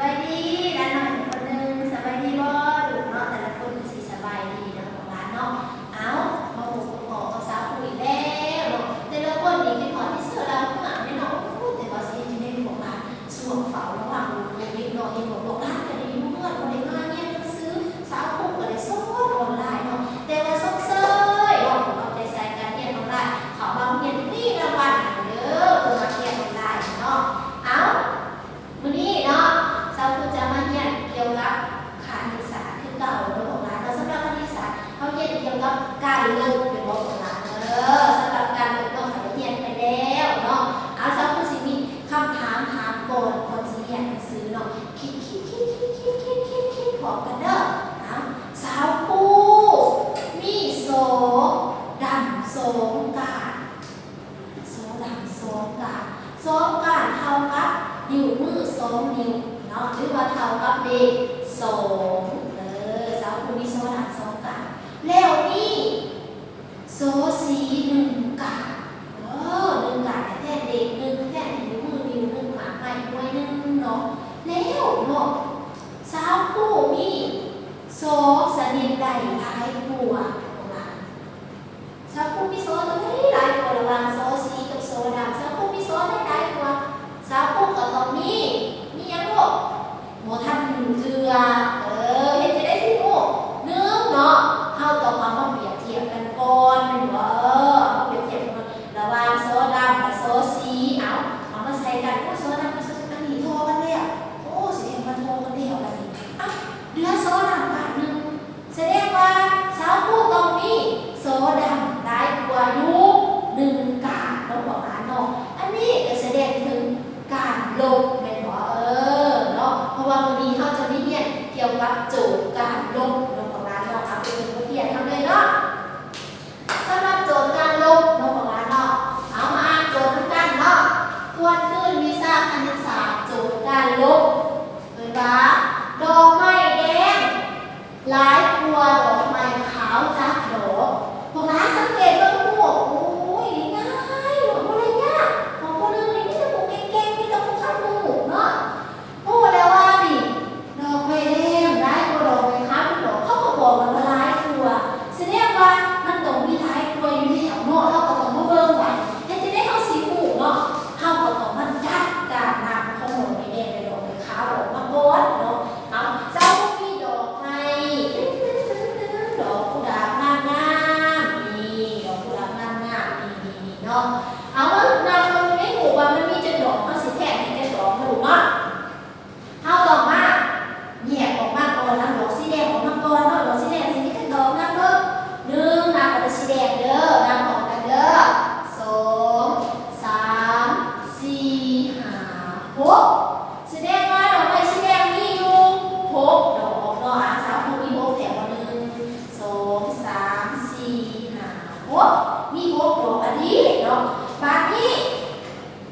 บายดีด้านหน่อยคนหนึ่งสบายดีบ่ลูกเนาะแต่ละคนสิสบายดีนะของร้านเนาะเอามาบุกขอกับสาวคุยแล้วเนาะแต่ละคนนี่เป็นคนที่เสื้อเราเมื่อไม่เนาะพูดแต่ว่าสิที่ได้ของร้านส่วงเฝ้าระหว่างลูกเด็กเนาะเห็นบอกร้านก็ได้อยู่เมื่อคนได้มาเนี่ยก็ซื้อสาวคุกก็ได้สอนออนไลน์เนาะแต่ว่าซกเซยเนาะเอาใจใส่กันเนี่ยออนไลน์เขาบางเรียนนี่รางวัลเด้อเพิ่นมาเรียนออนไลน์เนาะเอามื้อนี้เนาะสาวคุจะมาเรียนเกี่ยวกับคณิตศาสตร์คือเก่าเนาะของร้านเราสำหรับคณิตศาสตร์เฮาเรียนเกี่ยวกับการลบเป็นบ่ของร้านสำหรับการลบเนาะเขาเรียนไปแล้วเนาะเอาสาวคุสิมีคำถามก่อนสิเรียนหนังสือเนาะคิดพร้อมกันเด้อเอาสาวคุมีโสดำสองกาดโสดำสองกาดสองกาดเท่ากับนิ้วมือสองนิ้วเนาะหรือว่าเท่ากับเด็กสองสาวคุมีโสดำสองกาดแล้วนี่โสสีหนึ่งกาดหนึ่งกาดแท้เด็กหนึ่งแท้นิ้วมือนิ้วหนึ่งหมาใหม่มวยหนึ่งเนาะแล้วเนาะสาวคุมีโสสนิทใดหลายกว่าสาวคุมีโสตัวไหนหลายกว่าระหว่างโสสีกับโสดำสาวคุมีโสได้หลายกว่าสาวคุก็ต้องมียังลูกโมทันเถื่อเห็นจะได้สิลูกเนื้อเนาะเฮาต้องเอามาเปรียบเทียบกันก่อนแม่นบ่มาเปรียบเทียบกันระหว่างโสดำกับโสสีเอามาใส่กันโสดำกับโสสีอันนี้โทรกันแล้วโอ้แสดงว่าโทรกันแล้วบัดนี้เหลือโสดำบาทนึงแสดงว่าสาวคุต้องมีโสดำหลายกว่าอยู่หนึ่งกาดเนาะบอกเนาะอันนี้ก็แสดงถึงการลบแม่นบ่เนาะเพราะว่ามื้อนี้เฮาจะมีเรียนเกี่ยวกับโจทย์การลบเนาะของร้านเนาะเอาไปเป็นบทเรียนเฮาเลยเนาะสำหรับโจทย์การลบเนาะของร้านเนาะเอามาอ่านโจทย์กันเนาะทวนขึ้นวิชาคณิตศาสตร์โจทย์การลบเลยว่าดอกไม้แดงหลายกว่าดอกไม้ขาวจักดอกพวกร้านสังเกตเบิ่งพวกโอ้ยง่ายหรอกบ่ได้ยากของคนนึงนี่มีแต่พวกเก่งๆมีแต่พวกข้างหูเนาะโอ้แล้วว่านี่ดอกไม้แดงหลายกว่าดอกไม้ขาวทุกดอกเขาก็บอกกันว่าหลายกว่าแสดงว่ามันต้องมีหลายกว่าอยู่แล้วเนาะเราก็ต้องมาเบิ่งไว้เฮ็ดจะได้เฮาสิฮู้เนาะเฮาก็ต้องมาจัดการนำของดอกไม้แดงและดอกไม้ขาวออกมาก่อนเนาะเอาเจ้ามีดอกไม้ดอกกุหลาบงามๆนี่ดอกกุหลาบงามๆนี่เนาะเอาว่านำลงในหมู่ว่ามันมีจักดอกเฮาสิแทกให้จักดอกมาดูเนาะเฮาต้องมาแยกออกมาก่อนนะดอกสีแดงออกมาก่อนเนาะดอกสีแดงสิมีจักดอกนำเด้อ1นำกับสีแดงเด้อนำออกกันเด้อ2 3 4 5 6แสดงว่าดอกไม้สีแดงมีอยู่6ดอกเนาะสาวมี6แถว1 2 3 4 5 6มี6ดอกอันนี้เนาะบาดนี้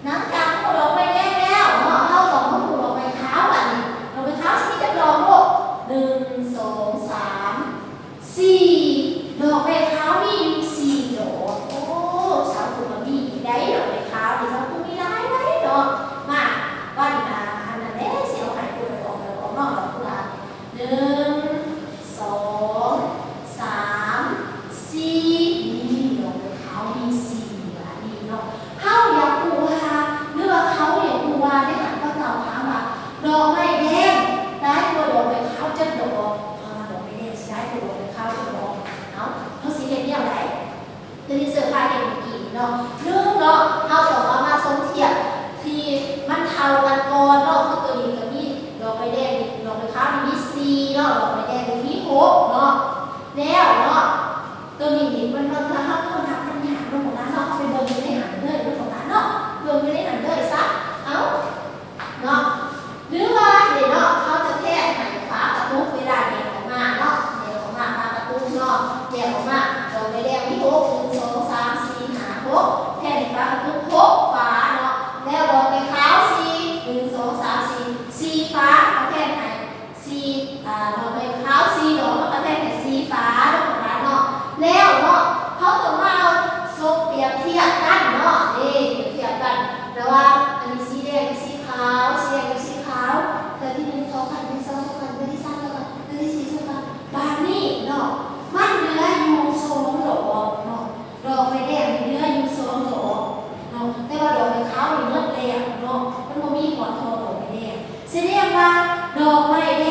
หลังจากผู้ดอกไม้แดงแล้วเนาะเฮาต้องมาผู้ดอกไม้ขาวอันนี้ดอกไม้ขาวสิมีจักดอกลูก1 2 3 4ดอกไม้ขาวมีอยู่4ดอกโอ้สาวผู้ก็มีได้ดอกไม้ขาวนี่สาวผู้มีหลายดอกมาวันอันนั้นแหละสิเอาให้ผู้ดอกเนาะดอกกุหลาบ1 2 3 4นี่ดอกไม้ขาวมี4อันนี้เนาะเฮาอยากรู้ว่าหรือว่าเขาอยากรู้ว่าได้หันก็ตอบถามว่าดอกไม้แดงได้กว่าดอกไม้ขาวจักดอกพอมาดอกไม้แดงสิได้กว่าดอกไม้ขาวจักดอกเฮาสิเฮ็ดแนวใดคือที่เสิร์ฟให้เห็นเมื่อกี้เนาะ1เนาะเฮาต้องเอามาสมเทียบที่มันเท่ากันก่อนเนาะคือตัวนี้ก็มีดอกไม้แดงดอกไม้ขาวมี4เนาะดอกไม้แดงมี6เนาะแล้วเนาะตัวนี้นี่มันถ้าเฮานับมันยากเนาะของร้านเนาะเอาไปเบิ่งอยู่ในหันเด้อของร้านเนาะเบิ่งอยู่ในหันเด้อซะเนาะหรือว่าเดี๋ยวเนาะเขาจะแทกให้ฝากระตุกเวลาเด็กออกมาเนาะเด็กออกมาฝากระตุกเนาะเด็กออกมาดอกไม้แดงมี6 1 2 3 4 5 6 อกไม้แด